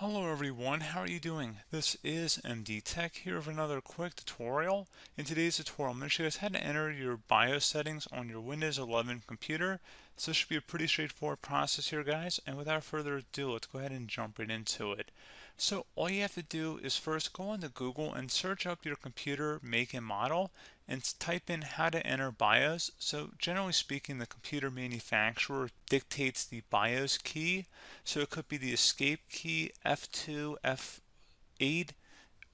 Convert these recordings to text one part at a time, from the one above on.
Hello everyone, how are you doing? This is MD Tech here with another quick tutorial. In today's tutorial, I'm going to show you guys how to enter your BIOS settings on your Windows 11 computer. So this should be a pretty straightforward process here, guys. And without further ado, let's go ahead and jump right into it. So all you have to do is first go onto Google and search up your computer make and model and type in how to enter BIOS. So generally speaking, the computer manufacturer dictates the BIOS key. So it could be the escape key, F2, F8,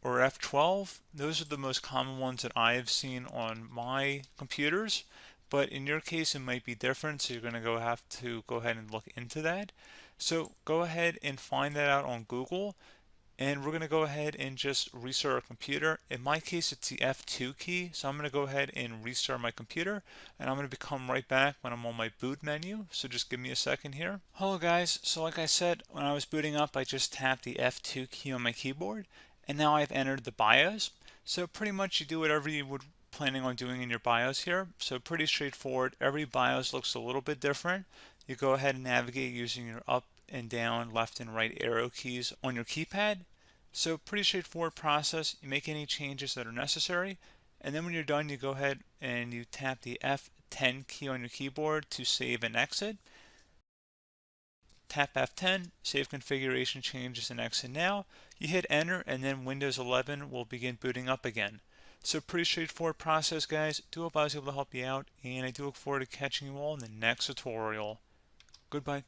or F12. Those are the most common ones that I have seen on my computers. But in your case, it might be different. So you're going to have to go ahead and look into that. So go ahead and find that out on Google. And we're going to go ahead and just restart our computer. In my case, it's the F2 key. So I'm going to go ahead and restart my computer. And I'm going to come right back when I'm on my boot menu. So just give me a second here. Hello guys. So like I said, when I was booting up, I just tapped the F2 key on my keyboard. And now I've entered the BIOS. So pretty much you do whatever you would planning on doing in your BIOS here. So pretty straightforward. Every BIOS looks a little bit different. You go ahead and navigate using your up and down, left and right arrow keys on your keypad. So pretty straightforward process. You make any changes that are necessary, and then when you're done, you go ahead and you tap the F10 key on your keyboard to save and exit. Tap F10, save configuration changes and exit now. You hit enter, and then Windows 11 will begin booting up again. So pretty straightforward process, guys. Do hope I was able to help you out, and I do look forward to catching you all in the next tutorial. Goodbye.